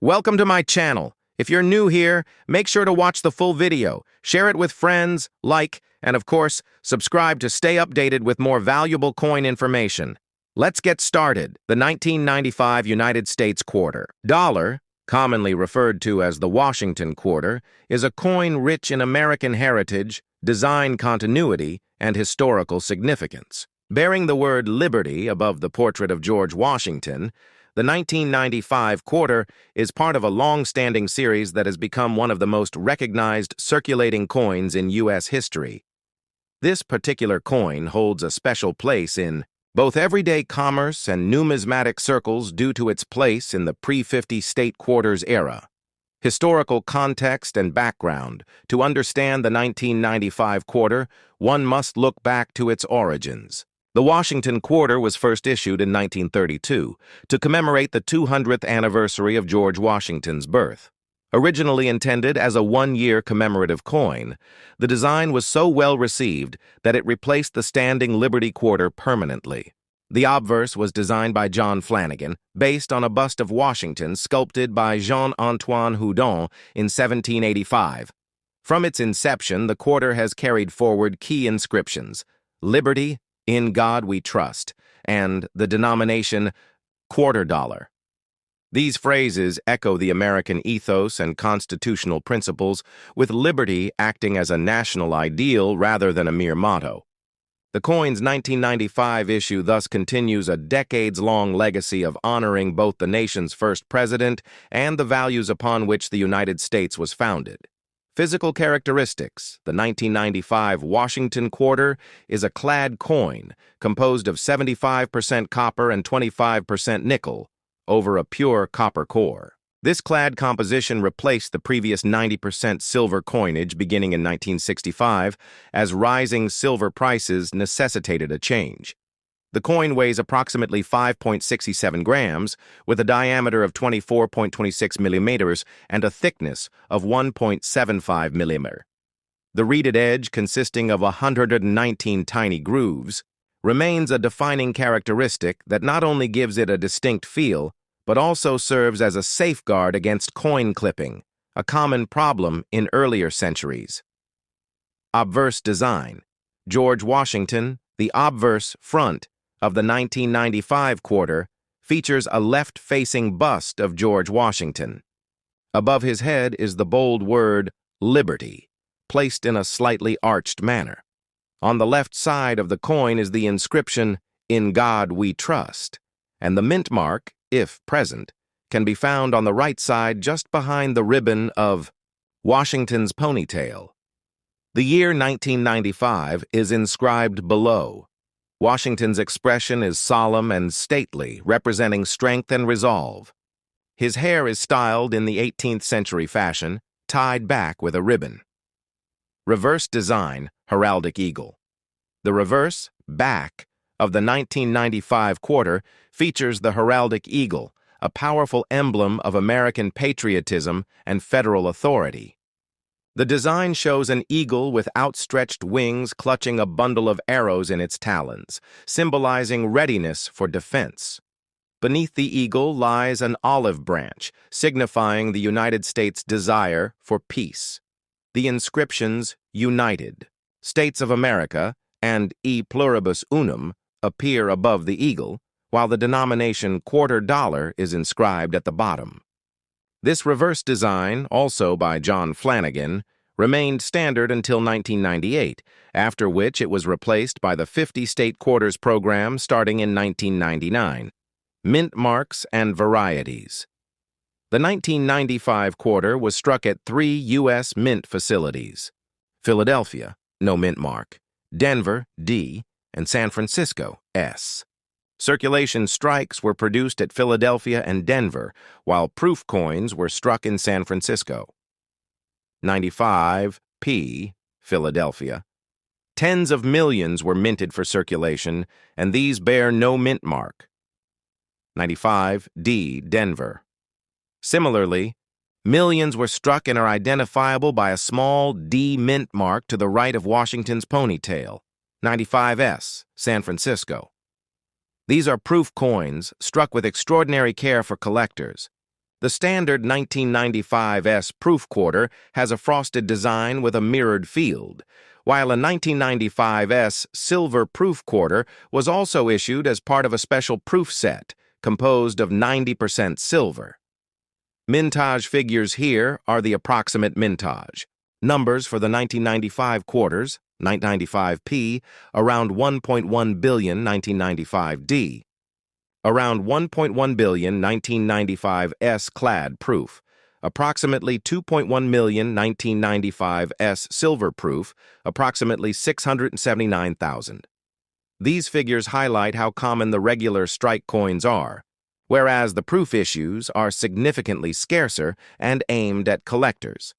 Welcome to my channel. If you're new here, make sure to watch the full video, share it with friends, like, and of course, subscribe to stay updated with more valuable coin information. Let's get started. The 1995 United States quarter. Dollar, commonly referred to as the Washington quarter, is a coin rich in American heritage, design continuity, and historical significance. Bearing the word liberty above the portrait of George Washington, the 1995 quarter is part of a long-standing series that has become one of the most recognized circulating coins in U.S. history. This particular coin holds a special place in both everyday commerce and numismatic circles due to its place in the pre-50 state quarters era. Historical context and background. To understand the 1995 quarter, one must look back to its origins. The Washington quarter was first issued in 1932 to commemorate the 200th anniversary of George Washington's birth. Originally intended as a one-year commemorative coin, the design was so well received that it replaced the standing Liberty quarter permanently. The obverse was designed by John Flanagan, based on a bust of Washington sculpted by Jean-Antoine Houdon in 1785. From its inception, the quarter has carried forward key inscriptions: Liberty, In God We Trust, and the denomination quarter dollar. These phrases echo the American ethos and constitutional principles, with liberty acting as a national ideal rather than a mere motto. The coin's 1995 issue thus continues a decades-long legacy of honoring both the nation's first president and the values upon which the United States was founded. Physical characteristics. The 1995 Washington quarter is a clad coin composed of 75% copper and 25% nickel over a pure copper core. This clad composition replaced the previous 90% silver coinage beginning in 1965, as rising silver prices necessitated a change. The coin weighs approximately 5.67 grams, with a diameter of 24.26 millimeters and a thickness of 1.75 millimeter. The reeded edge, consisting of 119 tiny grooves, remains a defining characteristic that not only gives it a distinct feel, but also serves as a safeguard against coin clipping, a common problem in earlier centuries. Obverse design. George Washington, the obverse front of the 1995 quarter, features a left-facing bust of George Washington. Above his head is the bold word Liberty, placed in a slightly arched manner. On the left side of the coin is the inscription, In God We Trust, and the mint mark, if present, can be found on the right side just behind the ribbon of Washington's ponytail. The year 1995 is inscribed below. Washington's expression is solemn and stately, representing strength and resolve. His hair is styled in the 18th century fashion, tied back with a ribbon. Reverse design, heraldic eagle. The reverse, back, of the 1995 quarter features the heraldic eagle, a powerful emblem of American patriotism and federal authority. The design shows an eagle with outstretched wings clutching a bundle of arrows in its talons, symbolizing readiness for defense. Beneath the eagle lies an olive branch, signifying the United States' desire for peace. The inscriptions United, States of America, and E pluribus unum appear above the eagle, while the denomination quarter dollar is inscribed at the bottom. This reverse design, also by John Flanagan, remained standard until 1998, after which it was replaced by the 50 state quarters program starting in 1999. Mint marks and varieties. The 1995 quarter was struck at 3 U.S. mint facilities: Philadelphia, no mint mark; Denver, D; and San Francisco, S. Circulation strikes were produced at Philadelphia and Denver, while proof coins were struck in San Francisco. 95 P, Philadelphia. Tens of millions were minted for circulation, and these bear no mint mark. 95 D, Denver. Similarly, millions were struck and are identifiable by a small D mint mark to the right of Washington's ponytail. 95S, San Francisco. These are proof coins struck with extraordinary care for collectors. The standard 1995 proof quarter has a frosted design with a mirrored field, while a 1995 silver proof quarter was also issued as part of a special proof set composed of 90% silver. Mintage figures here are the approximate mintage. Numbers for the 1995 quarters, 1995P, around 1.1 billion 1995D. Around 1.1 billion 1995S clad proof, approximately 2.1 million 1995S silver proof, approximately 679,000. These figures highlight how common the regular strike coins are, whereas the proof issues are significantly scarcer and aimed at collectors.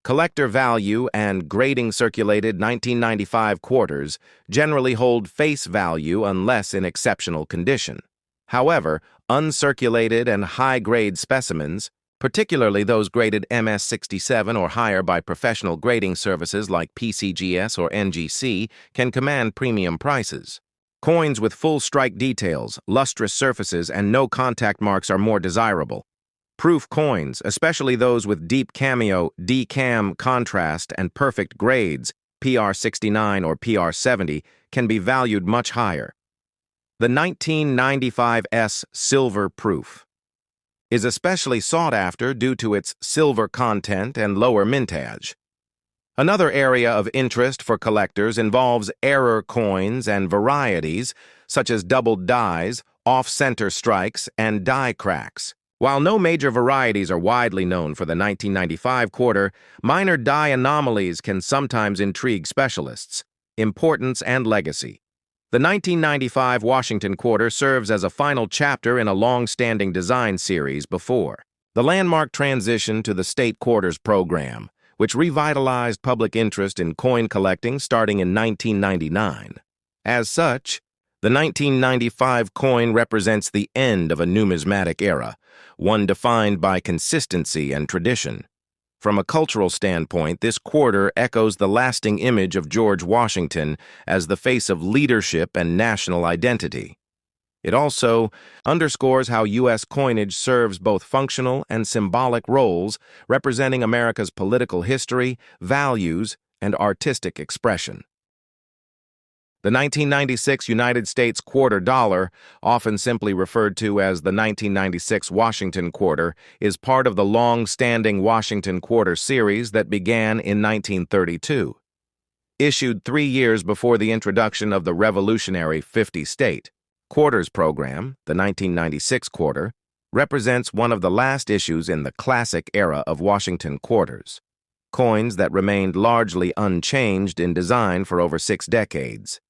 Collector value and grading circulated 1995 quarters generally hold face value unless in exceptional condition. However, uncirculated and high-grade specimens, particularly those graded MS67 or higher by professional grading services like PCGS or NGC, can command premium prices. Coins with full strike details, lustrous surfaces, and no contact marks are more desirable. Proof coins, especially those with deep cameo, D-cam contrast, and perfect grades, PR69 or PR70, can be valued much higher. The 1995S silver proof is especially sought after due to its silver content and lower mintage. Another area of interest for collectors involves error coins and varieties, such as doubled dies, off-center strikes, and die cracks. While no major varieties are widely known for the 1995 quarter, minor die anomalies can sometimes intrigue specialists. Importance and legacy. The 1995 Washington quarter serves as a final chapter in a long-standing design series before the landmark transition to the state quarters program, which revitalized public interest in coin collecting starting in 1999. As such, the 1995 coin represents the end of a numismatic era, one defined by consistency and tradition. From a cultural standpoint, this quarter echoes the lasting image of George Washington as the face of leadership and national identity. It also underscores how U.S. coinage serves both functional and symbolic roles, representing America's political history, values, and artistic expression. The 1996 United States quarter dollar, often simply referred to as the 1996 Washington quarter, is part of the long-standing Washington quarter series that began in 1932. Issued 3 years before the introduction of the revolutionary 50-state quarters program, the 1996 quarter, represents one of the last issues in the classic era of Washington quarters, coins that remained largely unchanged in design for over 6 decades.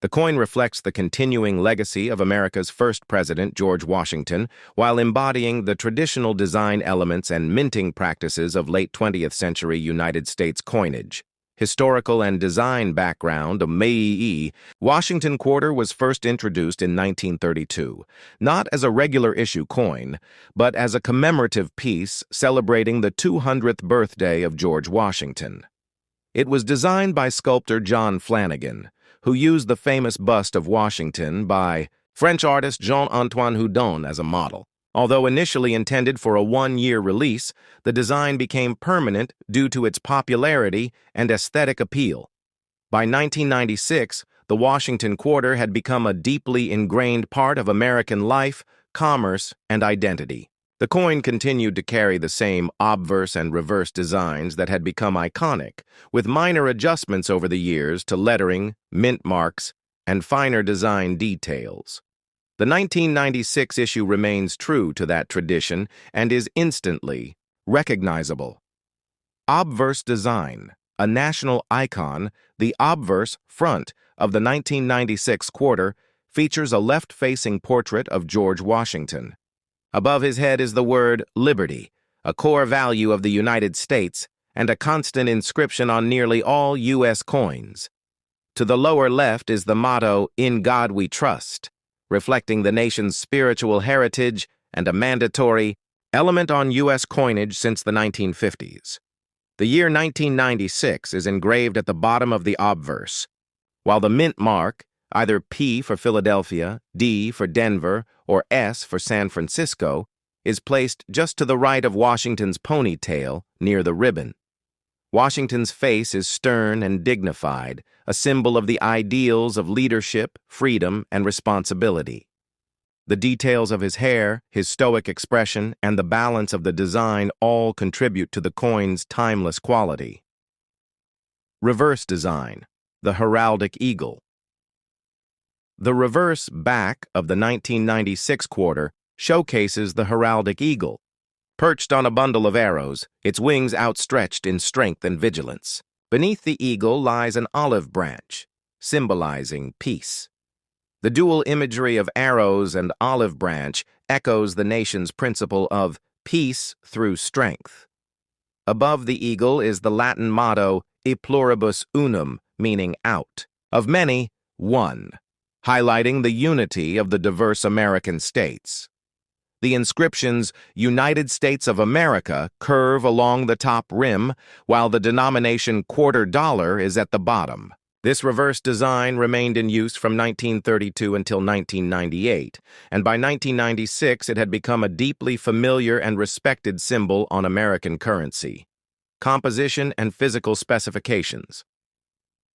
The coin reflects the continuing legacy of America's first president, George Washington, while embodying the traditional design elements and minting practices of late 20th century United States coinage. Historical and design background of May. Washington quarter was first introduced in 1932, not as a regular issue coin, but as a commemorative piece celebrating the 200th birthday of George Washington. It was designed by sculptor John Flanagan, who used the famous bust of Washington by French artist Jean-Antoine Houdon as a model. Although initially intended for a 1-year release, the design became permanent due to its popularity and aesthetic appeal. By 1996, the Washington quarter had become a deeply ingrained part of American life, commerce, and identity. The coin continued to carry the same obverse and reverse designs that had become iconic, with minor adjustments over the years to lettering, mint marks, and finer design details. The 1996 issue remains true to that tradition and is instantly recognizable. Obverse design, a national icon, the obverse front of the 1996 quarter features a left-facing portrait of George Washington. Above his head is the word liberty, a core value of the United States and a constant inscription on nearly all U.S. coins. To the lower left is the motto, "In God We Trust," reflecting the nation's spiritual heritage and a mandatory element on U.S. coinage since the 1950s. The year 1996 is engraved at the bottom of the obverse, while the mint mark, either P for Philadelphia, D for Denver, or S for San Francisco, is placed just to the right of Washington's ponytail near the ribbon. Washington's face is stern and dignified, a symbol of the ideals of leadership, freedom, and responsibility. The details of his hair, his stoic expression, and the balance of the design all contribute to the coin's timeless quality. Reverse design, the heraldic eagle. The reverse back of the 1996 quarter showcases the heraldic eagle. Perched on a bundle of arrows, its wings outstretched in strength and vigilance. Beneath the eagle lies an olive branch, symbolizing peace. The dual imagery of arrows and olive branch echoes the nation's principle of peace through strength. Above the eagle is the Latin motto E pluribus unum, meaning out, of many, one, highlighting the unity of the diverse American states. The inscriptions United States of America curve along the top rim, while the denomination quarter dollar is at the bottom. This reverse design remained in use from 1932 until 1998, and by 1996 it had become a deeply familiar and respected symbol on American currency. Composition and physical specifications.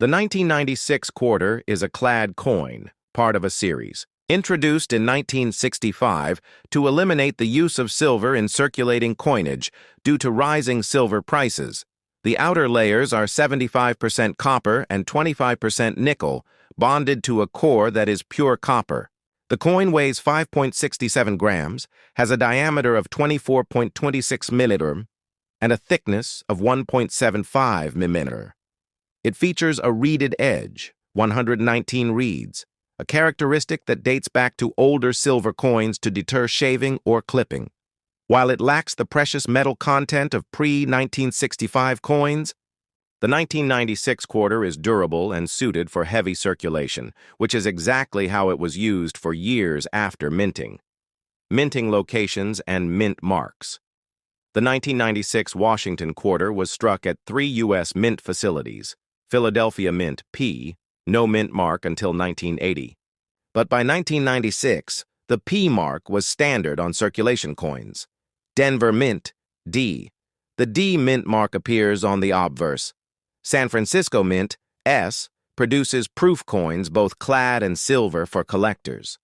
The 1996 quarter is a clad coin, part of a series, introduced in 1965 to eliminate the use of silver in circulating coinage due to rising silver prices. The outer layers are 75% copper and 25% nickel, bonded to a core that is pure copper. The coin weighs 5.67 grams, has a diameter of 24.26 millimeter, and a thickness of 1.75 millimeter. It features a reeded edge, 119 reeds, a characteristic that dates back to older silver coins to deter shaving or clipping. While it lacks the precious metal content of pre-1965 coins, the 1996 quarter is durable and suited for heavy circulation, which is exactly how it was used for years after minting. Minting locations and mint marks. The 1996 Washington quarter was struck at 3 U.S. mint facilities: Philadelphia Mint P, no mint mark until 1980. But by 1996, the P mark was standard on circulation coins. Denver Mint, D. The D mint mark appears on the obverse. San Francisco Mint, S, produces proof coins, both clad and silver, for collectors.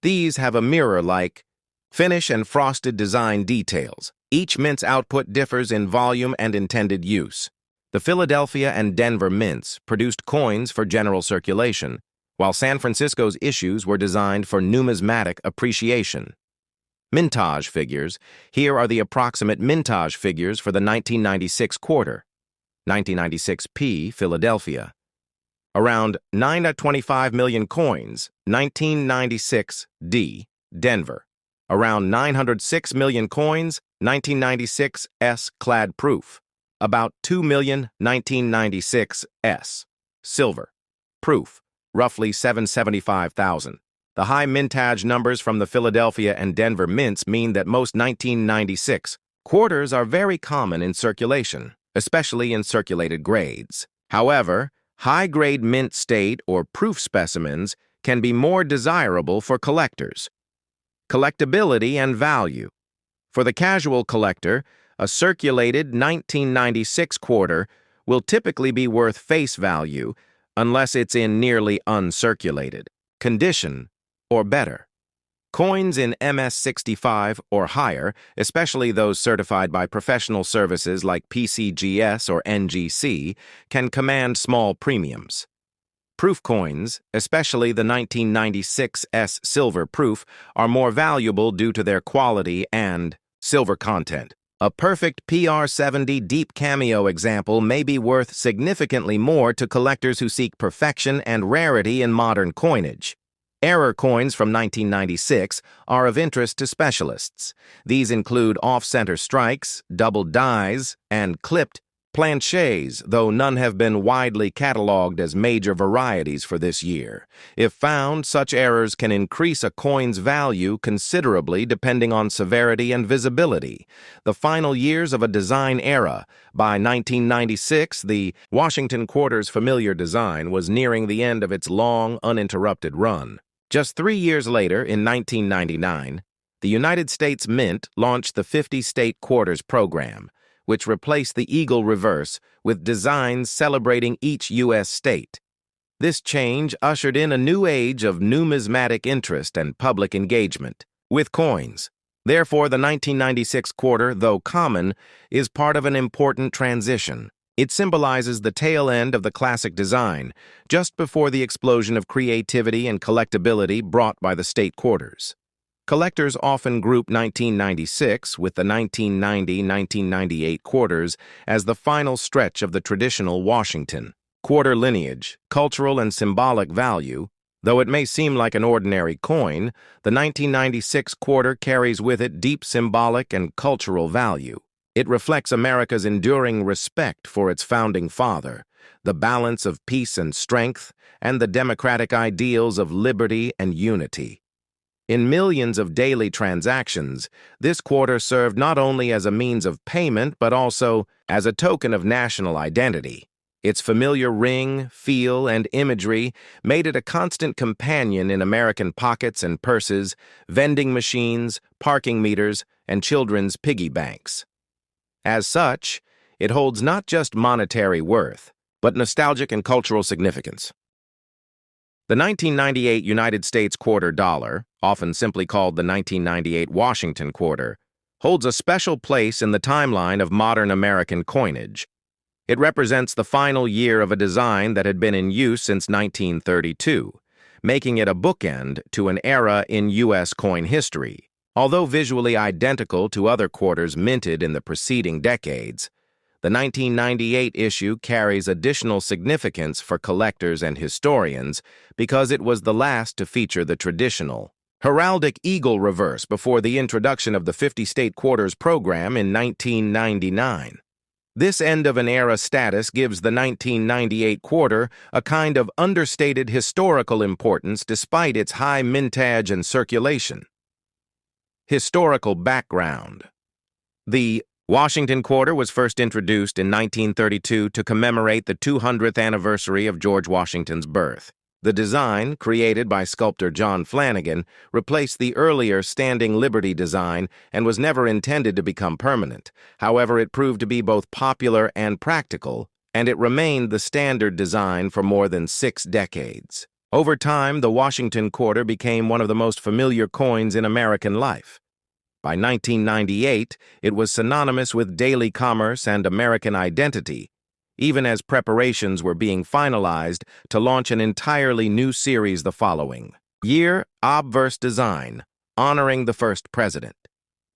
These have a mirror-like finish and frosted design details. Each mint's output differs in volume and intended use. The Philadelphia and Denver mints produced coins for general circulation, while San Francisco's issues were designed for numismatic appreciation. Mintage figures. Here are the approximate mintage figures for the 1996 quarter. 1996 P, Philadelphia. Around 9.25 million coins, 1996 D, Denver. Around 906 million coins, 1996 S, clad proof. About 2 million, 1996 S, silver. Proof, roughly 775,000. The high mintage numbers from the Philadelphia and Denver mints mean that most 1996 quarters are very common in circulation, especially in circulated grades. However, high-grade mint state or proof specimens can be more desirable for collectors. Collectability and value. For the casual collector, a circulated 1996 quarter will typically be worth face value unless it's in nearly uncirculated condition or better. Coins in MS-65 or higher, especially those certified by professional services like PCGS or NGC, can command small premiums. Proof coins, especially the 1996 S silver proof, are more valuable due to their quality and silver content. A perfect PR70 deep cameo example may be worth significantly more to collectors who seek perfection and rarity in modern coinage. Error coins from 1996 are of interest to specialists. These include off-center strikes, double dies, and clipped planchets, though none have been widely cataloged as major varieties for this year. If found, such errors can increase a coin's value considerably depending on severity and visibility. The final years of a design era. By 1996, the Washington quarter's familiar design was nearing the end of its long, uninterrupted run. Just 3 years later, in 1999, The United States Mint launched the 50-state quarters program, which replaced the eagle reverse with designs celebrating each U.S. state. This change ushered in a new age of numismatic interest and public engagement with coins. Therefore, the 1996 quarter, though common, is part of an important transition. It symbolizes the tail end of the classic design, just before the explosion of creativity and collectability brought by the state quarters. Collectors often group 1996 with the 1990-1998 quarters as the final stretch of the traditional Washington quarter lineage, cultural and symbolic value. Though it may seem like an ordinary coin, the 1996 quarter carries with it deep symbolic and cultural value. It reflects America's enduring respect for its founding father, the balance of peace and strength, and the democratic ideals of liberty and unity. In millions of daily transactions, this quarter served not only as a means of payment but also as a token of national identity. Its familiar ring, feel, and imagery made it a constant companion in American pockets and purses, vending machines, parking meters, and children's piggy banks. As such, it holds not just monetary worth, but nostalgic and cultural significance. The 1998 United States quarter dollar, often simply called the 1998 Washington quarter, holds a special place in the timeline of modern American coinage. It represents the final year of a design that had been in use since 1932, making it a bookend to an era in U.S. coin history. Although visually identical to other quarters minted in the preceding decades, the 1998 issue carries additional significance for collectors and historians because it was the last to feature the traditional heraldic eagle reverse before the introduction of the 50-state quarters program in 1999. This end-of-an-era status gives the 1998 quarter a kind of understated historical importance despite its high mintage and circulation. Historical background. The Washington quarter was first introduced in 1932 to commemorate the 200th anniversary of George Washington's birth. The design, created by sculptor John Flanagan, replaced the earlier Standing Liberty design and was never intended to become permanent. However, it proved to be both popular and practical, and it remained the standard design for more than 6 decades. Over time, the Washington quarter became one of the most familiar coins in American life. By 1998, it was synonymous with daily commerce and American identity, even as preparations were being finalized to launch an entirely new series the following year. Obverse design, honoring the first president.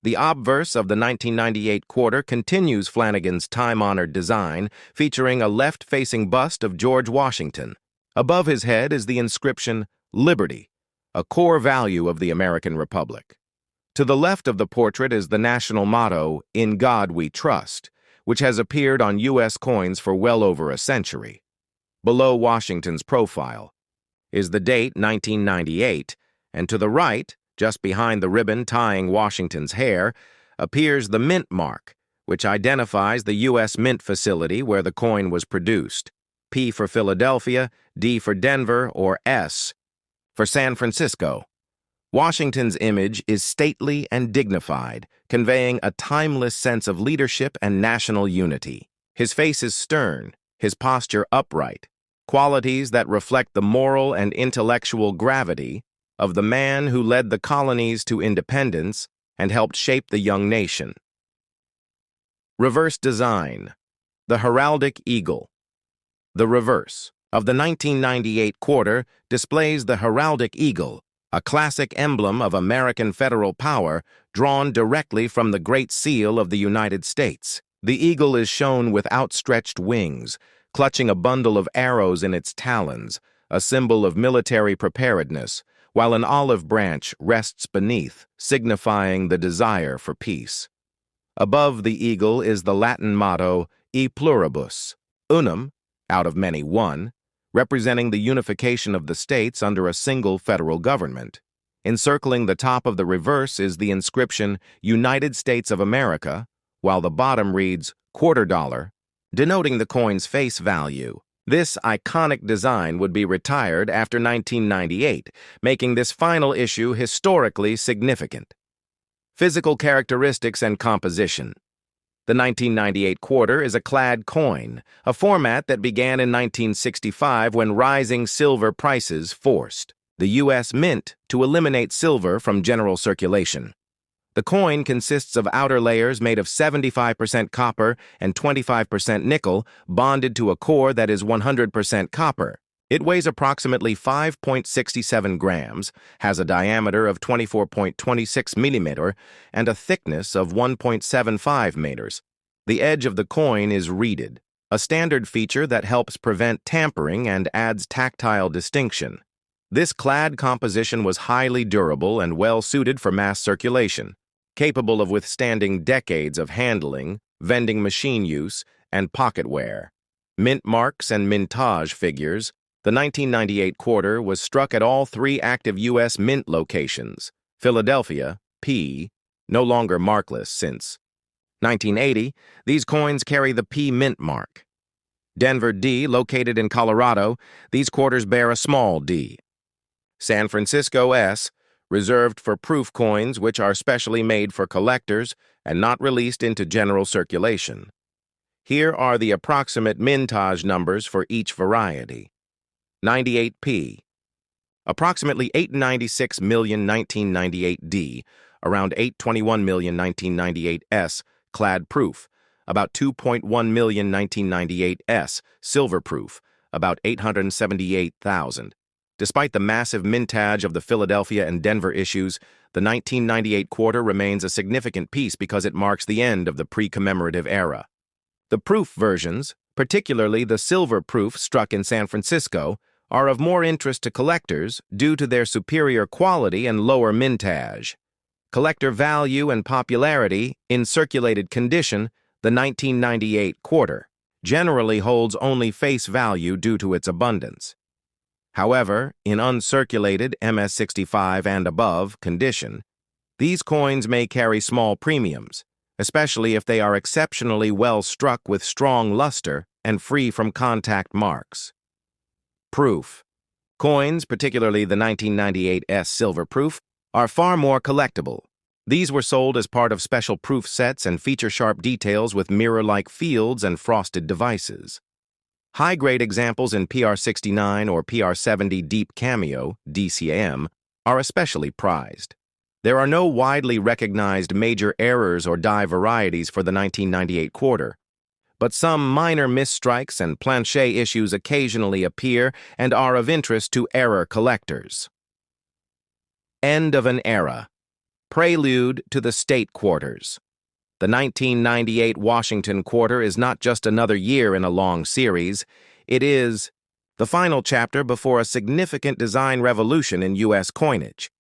The obverse of the 1998 quarter continues Flanagan's time-honored design, featuring a left-facing bust of George Washington. Above his head is the inscription, Liberty, a core value of the American Republic. To the left of the portrait is the national motto, In God We Trust, which has appeared on U.S. coins for well over a century. Below Washington's profile is the date 1998, and to the right, just behind the ribbon tying Washington's hair, appears the mint mark, which identifies the U.S. Mint facility where the coin was produced. P for Philadelphia, D for Denver, or S for San Francisco. Washington's image is stately and dignified, conveying a timeless sense of leadership and national unity. His face is stern, his posture upright, qualities that reflect the moral and intellectual gravity of the man who led the colonies to independence and helped shape the young nation. Reverse design. The heraldic eagle. The reverse of the 1998 quarter displays the heraldic eagle, a classic emblem of American federal power drawn directly from the Great Seal of the United States. The eagle is shown with outstretched wings, clutching a bundle of arrows in its talons, a symbol of military preparedness, while an olive branch rests beneath, signifying the desire for peace. Above the eagle is the Latin motto, E pluribus, unum, out of many one, representing the unification of the states under a single federal government. Encircling the top of the reverse is the inscription United States of America, while the bottom reads quarter dollar, denoting the coin's face value. This iconic design would be retired after 1998, making this final issue historically significant. Physical characteristics and composition. The 1998 quarter is a clad coin, a format that began in 1965 when rising silver prices forced the U.S. Mint to eliminate silver from general circulation. The coin consists of outer layers made of 75% copper and 25% nickel bonded to a core that is 100% copper. It weighs approximately 5.67 grams, has a diameter of 24.26 millimeter, and a thickness of 1.75 meters. The edge of the coin is reeded, a standard feature that helps prevent tampering and adds tactile distinction. This clad composition was highly durable and well-suited for mass circulation, capable of withstanding decades of handling, vending machine use, and pocket wear. Mint marks and mintage figures. The 1998 quarter was struck at all three active U.S. Mint locations. Philadelphia, P, no longer markless since 1980, these coins carry the P Mint mark. Denver, D, located in Colorado, these quarters bear a small d. San Francisco, S, reserved for proof coins which are specially made for collectors and not released into general circulation. Here are the approximate mintage numbers for each variety. 98P, approximately 896 million 1998D, around 821 million 1998S, clad proof, about 2.1 million 1998S, silver proof, about 878,000. Despite the massive mintage of the Philadelphia and Denver issues, the 1998 quarter remains a significant piece because it marks the end of the pre-commemorative era. The proof versions, particularly the silver proof struck in San Francisco, are of more interest to collectors due to their superior quality and lower mintage. Collector value and popularity in circulated condition, the 1998 quarter generally holds only face value due to its abundance. However, in uncirculated MS65 and above condition, these coins may carry small premiums, especially if they are exceptionally well struck with strong luster and free from contact marks. Proof. Coins, particularly the 1998S silver proof, are far more collectible. These were sold as part of special proof sets and feature sharp details with mirror-like fields and frosted devices. High-grade examples in PR69 or PR70 Deep Cameo, DCAM, are especially prized. There are no widely recognized major errors or die varieties for the 1998 quarter, but some minor misstrikes and planchet issues occasionally appear and are of interest to error collectors. End of an era. Prelude to the state quarters. The 1998 Washington quarter is not just another year in a long series. It is the final chapter before a significant design revolution in U.S. coinage.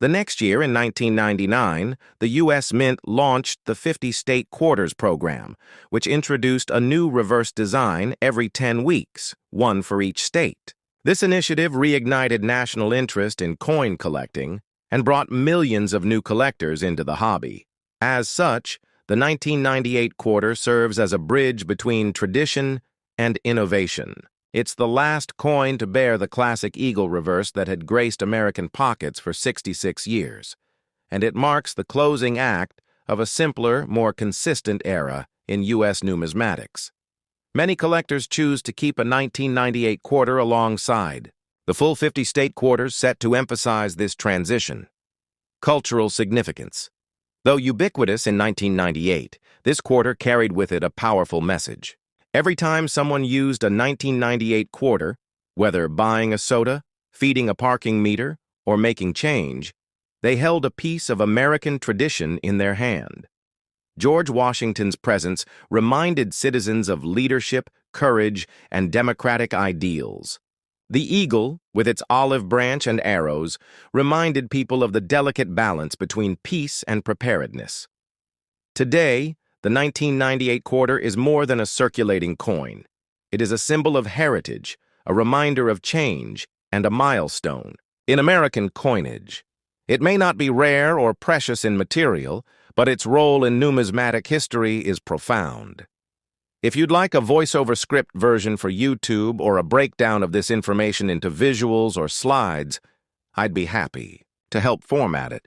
The next year, in 1999, the U.S. Mint launched the 50-state quarters program, which introduced a new reverse design every 10 weeks, one for each state. This initiative reignited national interest in coin collecting and brought millions of new collectors into the hobby. As such, the 1998 quarter serves as a bridge between tradition and innovation. It's the last coin to bear the classic eagle reverse that had graced American pockets for 66 years, and it marks the closing act of a simpler, more consistent era in U.S. numismatics. Many collectors choose to keep a 1998 quarter alongside. The full 50-state quarters set to emphasize this transition. Cultural significance. Though ubiquitous in 1998, this quarter carried with it a powerful message. Every time someone used a 1998 quarter, whether buying a soda, feeding a parking meter, or making change, they held a piece of American tradition in their hand. George Washington's presence reminded citizens of leadership, courage, and democratic ideals. The eagle, with its olive branch and arrows, reminded people of the delicate balance between peace and preparedness. Today, the 1998 quarter is more than a circulating coin. It is a symbol of heritage, a reminder of change, and a milestone. In American coinage, it may not be rare or precious in material, but its role in numismatic history is profound. If you'd like a voiceover script version for YouTube or a breakdown of this information into visuals or slides, I'd be happy to help format it.